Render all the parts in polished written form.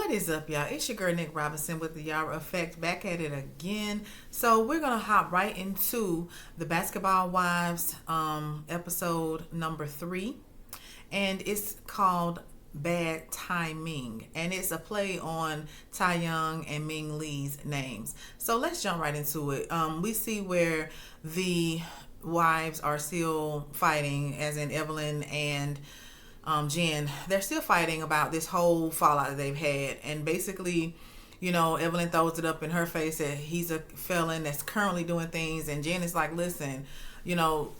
What is up, y'all? It's your girl Nick Robinson with the Yara Effect, back at it again. So we're gonna hop right into the Basketball Wives episode number 3, and it's called Bad Ty Ming, and it's a play on Tai Young and Ming Lee's names. So let's jump right into it. We see where the wives are still fighting, as in Evelyn and Jen. They're still fighting about this whole fallout that they've had, and basically, Evelyn throws it up in her face that he's a felon that's currently doing things, and Jen is like, listen,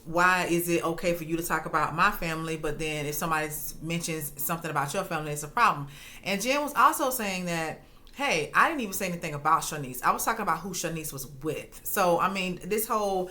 why is it okay for you to talk about my family, but then if somebody mentions something about your family, it's a problem. And Jen was also saying that, hey, I didn't even say anything about Shanice. I was talking about who Shanice was with. So, I mean, this whole,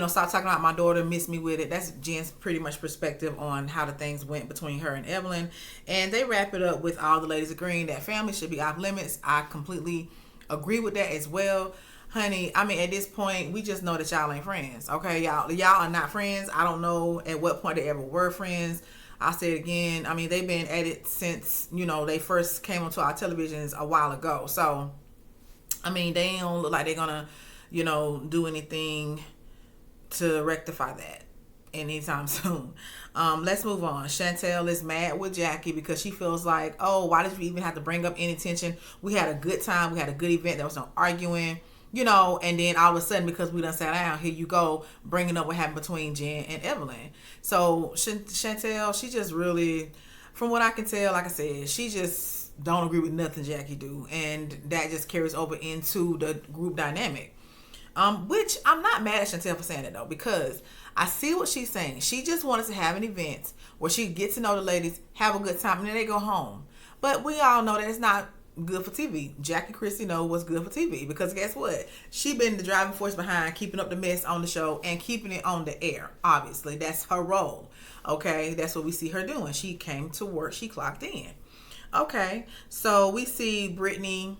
stop talking about my daughter, miss me with it. That's Jen's pretty much perspective on how the things went between her and Evelyn. And they wrap it up with all the ladies agreeing that family should be off limits. I completely agree with that as well. Honey, I mean, at this point, we just know that y'all ain't friends. Okay, y'all are not friends. I don't know at what point they ever were friends. I say it again. I mean, they've been at it since, they first came onto our televisions a while ago. So, I mean, they don't look like they're going to, do anything to rectify that anytime soon. Let's move on. Chantel is mad with Jackie because she feels like, oh, why did you even have to bring up any tension? We had a good time. We had a good event. There was no arguing. And then all of a sudden, because we done sat down, here you go, bringing up what happened between Jen and Evelyn. So Chantel, she just really, from what I can tell, like I said, she just don't agree with nothing Jackie do. And that just carries over into the group dynamic. Which I'm not mad at Chantel for saying it, though, because I see what she's saying. She just wanted to have an event where she gets to know the ladies, have a good time, and then they go home. But we all know that it's not good for TV. Jackie Christie know what's good for TV, because guess what? She been the driving force behind keeping up the mess on the show and keeping it on the air. Obviously, that's her role. Okay, that's what we see her doing. She came to work. She clocked in. Okay, so we see Brittany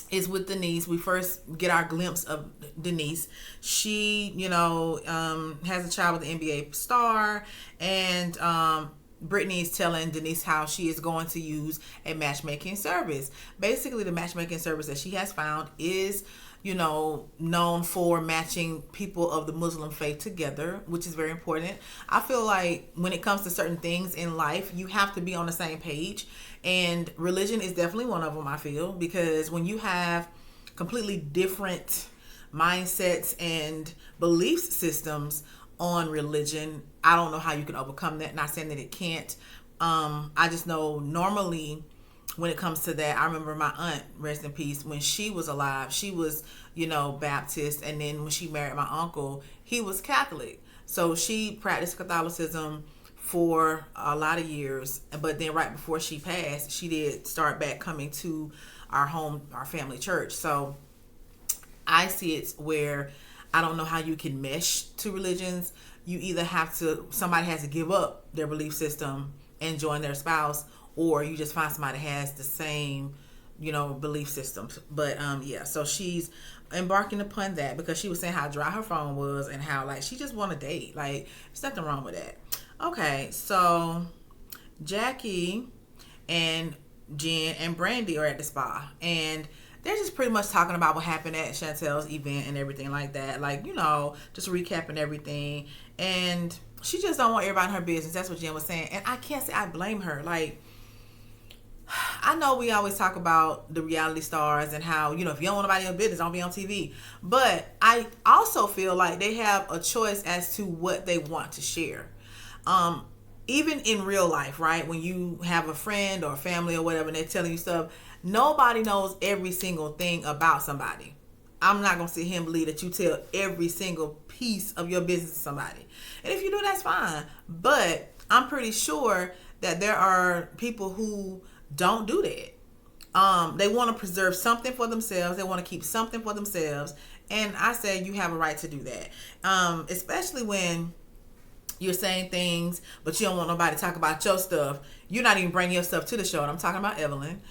is with Denise. We first get our glimpse of Denise. She, has a child with an NBA star, and Brittany is telling Denise how she is going to use a matchmaking service. Basically, the matchmaking service that she has found is, known for matching people of the Muslim faith together, which is very important. I feel like when it comes to certain things in life, you have to be on the same page. And religion is definitely one of them, I feel, because when you have completely different mindsets and belief systems on religion, I don't know how you can overcome that. Not saying that it can't. I just know normally when it comes to that, I remember my aunt, rest in peace, when she was alive, she was, Baptist. And then when she married my uncle, he was Catholic. So she practiced Catholicism for a lot of years. But then right before she passed, she did start back coming to our family church. So I see it where I don't know how you can mesh two religions. You either somebody has to give up their belief system and join their spouse, or you just find somebody that has the same, belief systems. But yeah, so she's embarking upon that because she was saying how dry her phone was and how she just want to date. There's nothing wrong with that. Okay, so Jackie and Jen and Brandi are at the spa, and they're just pretty much talking about what happened at Chantel's event and everything like that. Just recapping everything. And she just don't want everybody in her business. That's what Jen was saying. And I can't say I blame her. I know we always talk about the reality stars and how, if you don't want nobody in your business, don't be on TV. But I also feel like they have a choice as to what they want to share. Even in real life, right? When you have a friend or a family or whatever, and they're telling you stuff, nobody knows every single thing about somebody. I'm not going to sit here and believe that you tell every single piece of your business to somebody. And if you do, that's fine. But I'm pretty sure that there are people who don't do that. They want to preserve something for themselves. They want to keep something for themselves. And I say you have a right to do that. Especially when you're saying things, but you don't want nobody to talk about your stuff. You're not even bringing your stuff to the show. And I'm talking about Evelyn.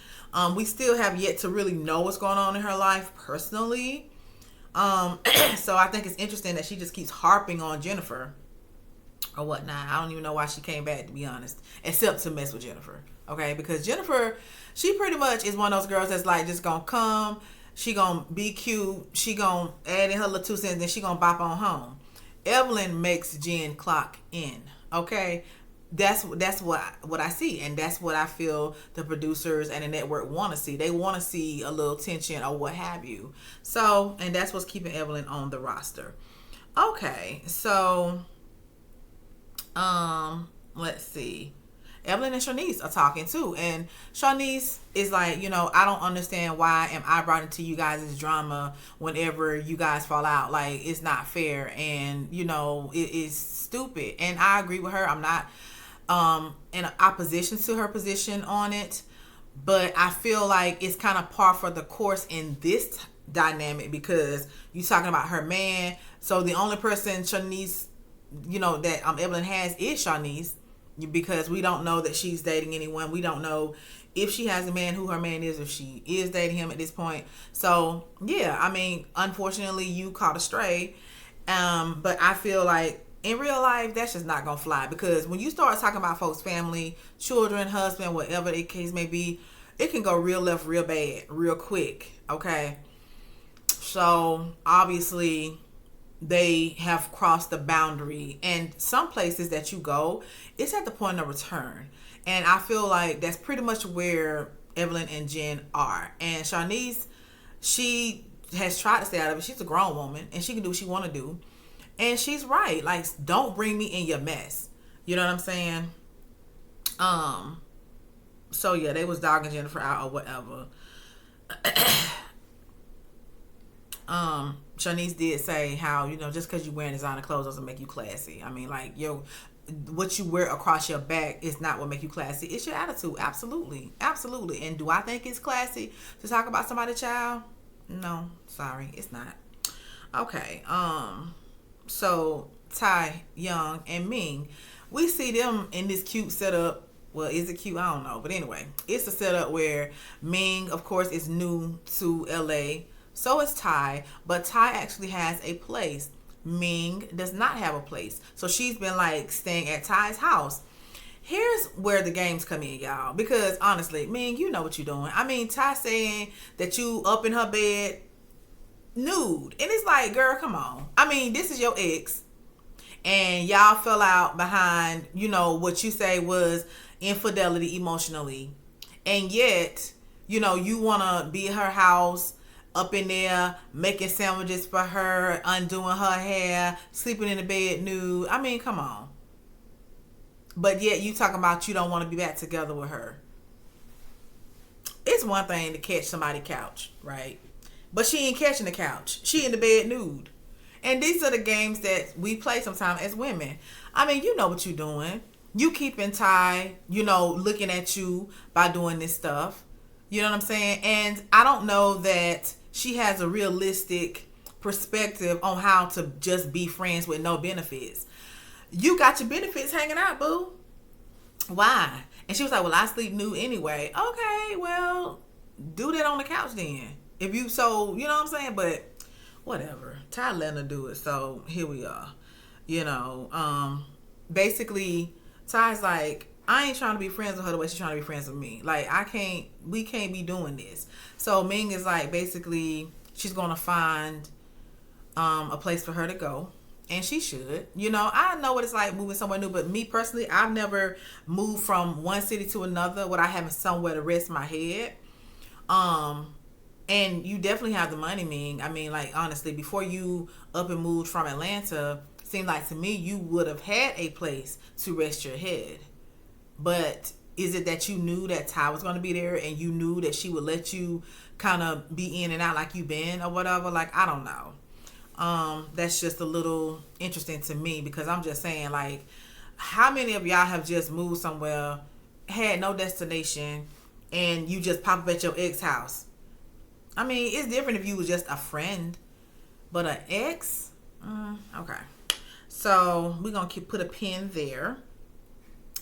We still have yet to really know what's going on in her life personally. So I think it's interesting that she just keeps harping on Jennifer or whatnot. I don't even know why she came back, to be honest, except to mess with Jennifer. Okay, because Jennifer, she pretty much is one of those girls that's like just gonna come, she gonna be cute, she gonna add in her little 2 cents, then she gonna bop on home. Evelyn makes Jen clock in. Okay, that's what I see, and that's what I feel the producers and the network want to see. They want to see a little tension or what have you. So, and that's what's keeping Evelyn on the roster. Okay, so let's see. Evelyn and Shanice are talking too, and Shanice is like, I don't understand why am I brought into you guys' drama whenever you guys fall out. Like, it's not fair, and it is stupid. And I agree with her. I'm not in opposition to her position on it, but I feel like it's kind of par for the course in this dynamic because you talking about her man. So the only person Shanice, that Evelyn has is Shanice, because we don't know that she's dating anyone. We don't know if she has a man, who her man is, if she is dating him at this point. So yeah, I mean, unfortunately you caught a stray. But I feel like in real life that's just not gonna fly, because when you start talking about folks' family, children, husband, whatever the case may be, it can go real left real bad real quick. Okay, so obviously they have crossed the boundary, and some places that you go, it's at the point of return, and I feel like that's pretty much where Evelyn and Jen are. And Shanice, she has tried to stay out of it. She's a grown woman and she can do what she want to do, and she's right. Like, don't bring me in your mess, you know what I'm saying? So yeah, they was dogging Jennifer out or whatever. Shanice did say how, just because you're wearing designer clothes doesn't make you classy. I mean, like, what you wear across your back is not what make you classy. It's your attitude. Absolutely. Absolutely. And do I think it's classy to talk about somebody's child? No, sorry, it's not. Okay. So Ty, Young, and Ming, we see them in this cute setup. Well, is it cute? I don't know. But anyway, it's a setup where Ming, of course, is new to LA. So is Ty, but Ty actually has a place. Ming does not have a place. So she's been like staying at Ty's house. Here's where the games come in, y'all. Because honestly, Ming, you know what you're doing. I mean, Ty saying that you up in her bed nude. And it's like, girl, come on. I mean, this is your ex. And y'all fell out behind, what you say was infidelity emotionally. And yet, you want to be at her house, up in there making sandwiches for her, undoing her hair, sleeping in the bed nude. I mean, come on. But yet you talking about you don't want to be back together with her. It's one thing to catch somebody's couch, right? But she ain't catching the couch. She in the bed nude. And these are the games that we play sometimes as women. I mean, you know what you're doing. You keeping Ty, looking at you by doing this stuff. You know what I'm saying? And I don't know that she has a realistic perspective on how to just be friends with no benefits. You got your benefits hanging out, boo. Why? And she was like, well, I sleep nude anyway. Okay, well, do that on the couch then. If you so, you know what I'm saying? But whatever. Ty letting her do it. So here we are. Basically, Ty's like, I ain't trying to be friends with her the way she's trying to be friends with me. Like, we can't be doing this. So Ming is like, basically, she's going to find a place for her to go. And she should. I know what it's like moving somewhere new, but me personally, I've never moved from one city to another without having somewhere to rest my head. And you definitely have the money, Ming. I mean, like, honestly, before you up and moved from Atlanta, seemed like to me you would have had a place to rest your head. But is it that you knew that Ty was going to be there and you knew that she would let you kind of be in and out like you been or whatever? Like, I don't know. That's just a little interesting to me, because I'm just saying, like, how many of y'all have just moved somewhere, had no destination, and you just pop up at your ex house? I mean, it's different if you was just a friend, but an ex? Okay. So we're going to put a pin there.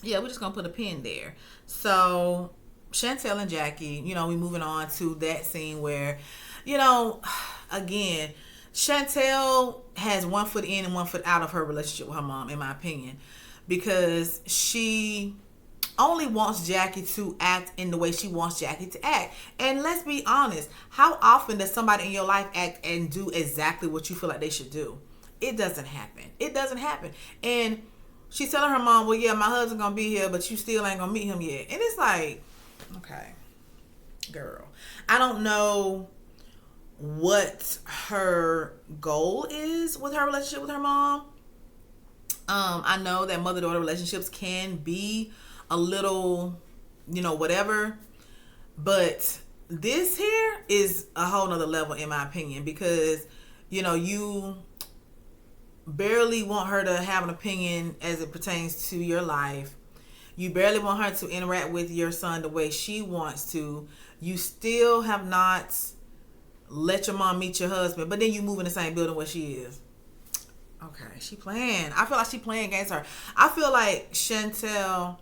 Yeah, we're just going to put a pin there. So Chantel and Jackie, we moving on to that scene where, again, Chantel has 1 foot in and 1 foot out of her relationship with her mom, in my opinion, because she only wants Jackie to act in the way she wants Jackie to act. And let's be honest, how often does somebody in your life act and do exactly what you feel like they should do? It doesn't happen. It doesn't happen. And she's telling her mom, well, yeah, my husband's gonna be here, but you still ain't gonna meet him yet. And it's like, okay, girl, I don't know what her goal is with her relationship with her mom. I know that mother-daughter relationships can be a little, whatever, but this here is a whole nother level in my opinion, because you barely want her to have an opinion as it pertains to your life. You barely want her to interact with your son the way she wants to. You still have not let your mom meet your husband, but then you move in the same building where she is. Okay, she playing. I feel like she playing against her. I feel like Chantel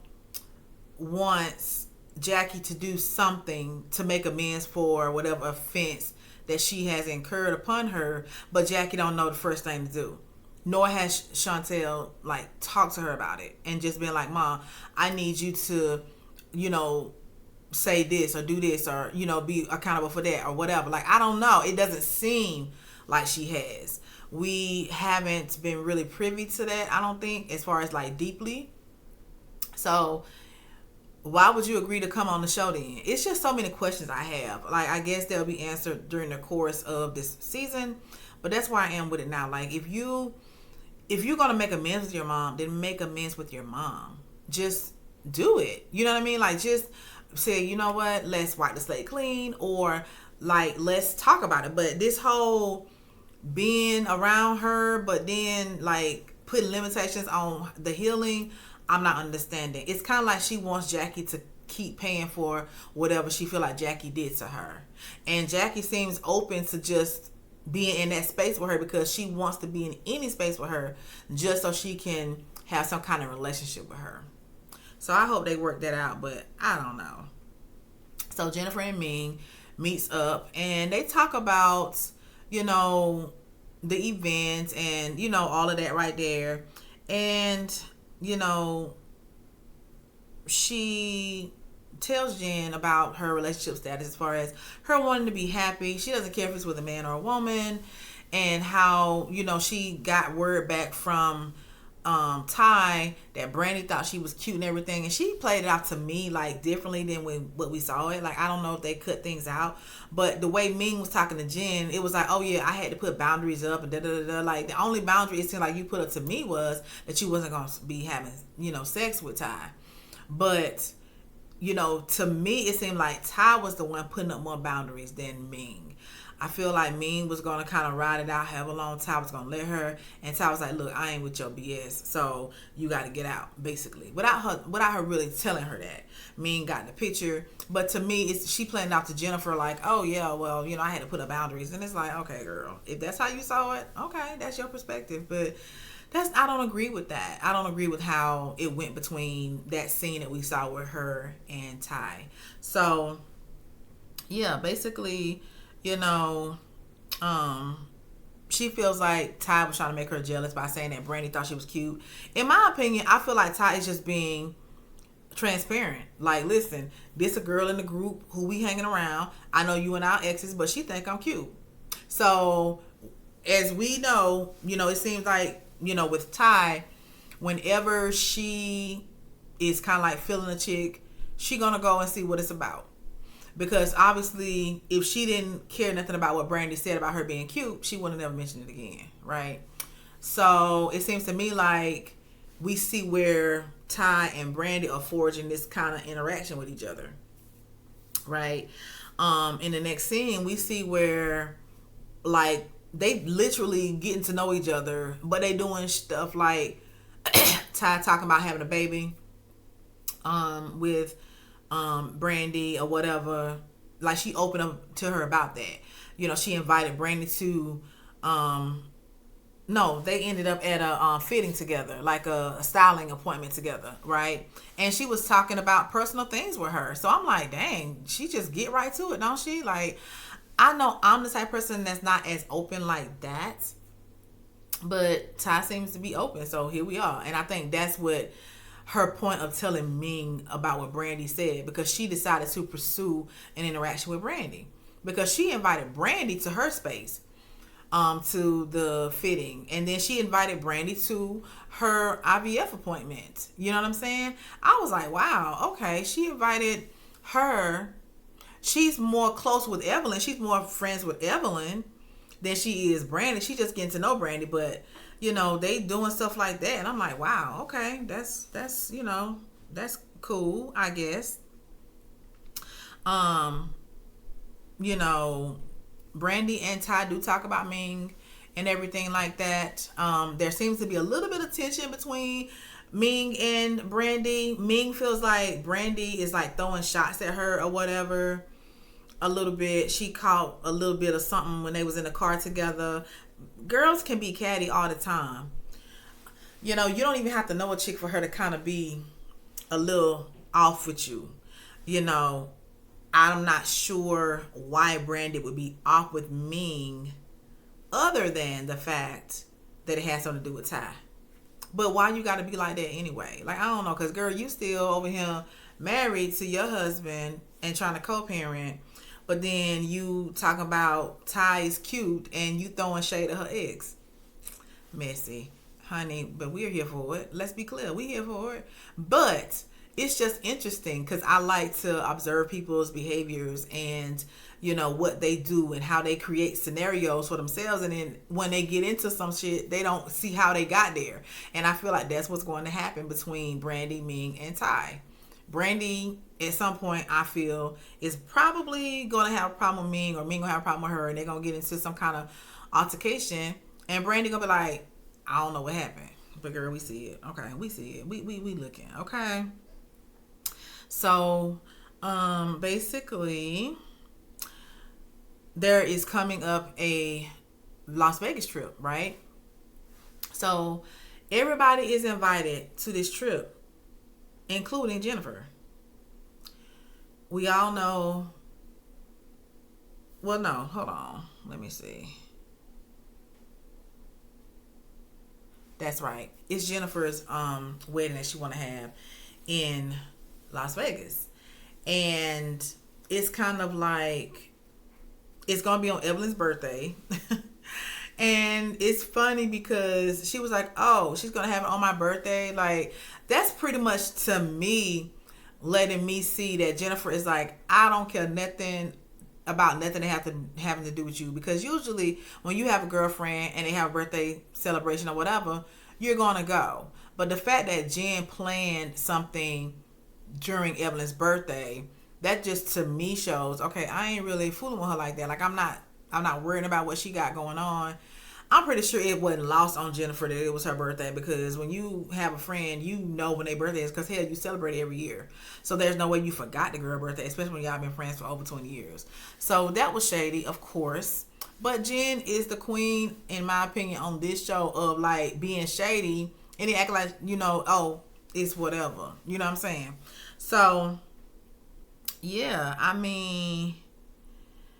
wants Jackie to do something to make amends for whatever offense that she has incurred upon her, but Jackie don't know the first thing to do. Nor has Chantel talked to her about it and just been like, Mom, I need you to, say this or do this or, be accountable for that or whatever. I don't know. It doesn't seem like she has. We haven't been really privy to that, I don't think, as far as deeply. So why would you agree to come on the show then? It's just so many questions I have. I guess they'll be answered during the course of this season, but that's where I am with it now. If you're gonna make amends with your mom, then make amends with your mom. Just do it. You know what I mean? Just say, you know what, let's wipe the slate clean, or let's talk about it. But this whole being around her, but then putting limitations on the healing, I'm not understanding. It's kind of like she wants Jackie to keep paying for whatever she feel like Jackie did to her, and Jackie seems open to just being in that space with her because she wants to be in any space with her just so she can have some kind of relationship with her. So I hope they work that out, but I don't know. So Jennifer and Ming meets up and they talk about the events and all of that right there. And she tells Jen about her relationship status as far as her wanting to be happy. She doesn't care if it's with a man or a woman, and how she got word back from Ty that Brandi thought she was cute and everything, and she played it out to me differently than what we saw it. I don't know if they cut things out, but the way Ming was talking to Jen, it was oh yeah, I had to put boundaries up and da da da. The only boundary it seemed like you put up to me was that you wasn't gonna be having sex with Ty. But to me it seemed like Ty was the one putting up more boundaries than Ming. I feel like Ming was going to kind of ride it out, however long Ty was going to let her. And Ty was like, look, I ain't with your BS, so you got to get out, basically. Without her really telling her that. Ming got the picture. But to me, she playing out to Jennifer oh, yeah, well, I had to put up boundaries. And it's okay, girl, if that's how you saw it, okay, that's your perspective. But I don't agree with that. I don't agree with how it went between that scene that we saw with her and Ty. So, yeah, basically, she feels like Ty was trying to make her jealous by saying that Brandi thought she was cute. In my opinion, I feel like Ty is just being transparent. Listen, this a girl in the group who we hanging around. I know you and our exes, but she think I'm cute. So, as we know, it seems like, with Ty, whenever she is kind of feeling a chick, she gonna go and see what it's about. Because obviously, if she didn't care nothing about what Brandi said about her being cute, she would have never mentioned it again, right? So it seems to me like we see where Ty and Brandi are forging this kind of interaction with each other, right? In the next scene, we see where they literally getting to know each other, but they doing stuff like Ty talking about having a baby with Brandi or whatever. She opened up to her about that. She invited Brandi to no, they ended up at a fitting together, a styling appointment together, right? And she was talking about personal things with her. So I'm like, dang, she just get right to it, don't she? I know I'm the type of person that's not as open like that, but Ty seems to be open, so here we are. And I think that's what her point of telling Ming about what Brandi said, because she decided to pursue an interaction with Brandi, because she invited Brandi to her space, to the fitting, and then she invited Brandi to her IVF appointment. You know what I'm saying? I was like, wow, okay, she invited her. She's more close with Evelyn. She's more friends with Evelyn than she is Brandi. She just getting to know Brandi, but they doing stuff like that, and I'm like, wow, okay, that's that's cool, I guess. Brandi and Ty do talk about Ming and everything like that. There seems to be a little bit of tension between Ming and Brandi. Ming feels like Brandi is like throwing shots at her or whatever. A little bit. She caught a little bit of something when they was in the car together. Girls can be catty all the time. You don't even have to know a chick for her to kind of be a little off with you. I'm not sure why Brandi would be off with Ming, other than the fact that it has something to do with Ty. But why you got to be like that anyway? Like, I don't know, because girl, you still over here married to your husband and trying to co-parent, but then you talk about Ty is cute and you throwing shade at her ex. Messy, honey, but we're here for it. Let's be clear, we're here for it. But it's just interesting because I like to observe people's behaviors and what they do and how they create scenarios for themselves, and then when they get into some shit, they don't see how they got there. And I feel like that's what's going to happen between Brandi, Ming, and Ty. Brandi, at some point, I feel, is probably going to have a problem with Ming, or Ming going to have a problem with her, and they're going to get into some kind of altercation, and Brandi going to be like, I don't know what happened, but girl, we see it. Okay, we see it. We looking. Okay. So, basically, there is coming up a Las Vegas trip, right? So, everybody is invited to this trip, including Jennifer. We all know. Well, no, hold on. Let me see. That's right. It's Jennifer's wedding that she want to have in Las Vegas. And it's kind of like, it's going to be on Evelyn's birthday. And it's funny because she was like, oh, she's going to have it on my birthday. Like, that's pretty much, to me, letting me see that Jennifer is like, I don't care nothing about nothing having to do with you. Because usually when you have a girlfriend and they have a birthday celebration or whatever, you're going to go. But the fact that Jen planned something during Evelyn's birthday, that just to me shows, okay, I ain't really fooling with her like that. Like, I'm not worrying about what she got going on. I'm pretty sure it wasn't lost on Jennifer that it was her birthday, because when you have a friend, when their birthday is, because hell, you celebrate it every year. So there's no way you forgot the girl birthday, especially when y'all been friends for over 20 years. So that was shady, of course. But Jen is the queen, in my opinion, on this show of like being shady, and they act like, oh, it's whatever. You know what I'm saying? So, yeah, I mean,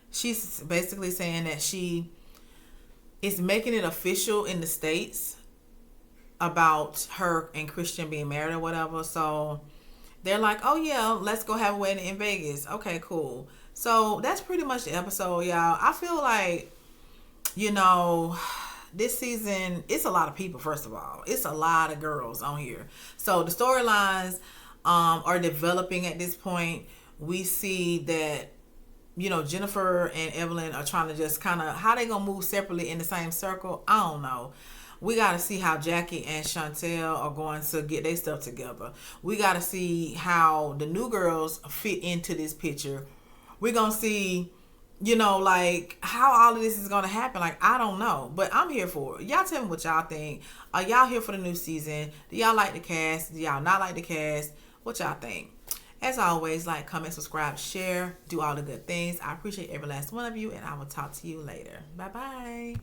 she's basically saying that she is making it official in the States about her and Christian being married or whatever. So they're like, oh yeah, let's go have a wedding in Vegas. Okay, cool. So that's pretty much the episode, y'all. I feel like, this season, it's a lot of people, first of all. It's a lot of girls on here. So the storylines are developing at this point. We see that, Jennifer and Evelyn are trying to just kind of, how they going to move separately in the same circle, I don't know. We got to see how Jackie and Chantel are going to get their stuff together. We got to see how the new girls fit into this picture. We're going to see, like how all of this is going to happen. Like, I don't know, but I'm here for it. Y'all tell me what y'all think. Are y'all here for the new season? Do y'all like the cast? Do y'all not like the cast? What y'all think? As always, like, comment, subscribe, share, do all the good things. I appreciate every last one of you, and I will talk to you later. Bye-bye.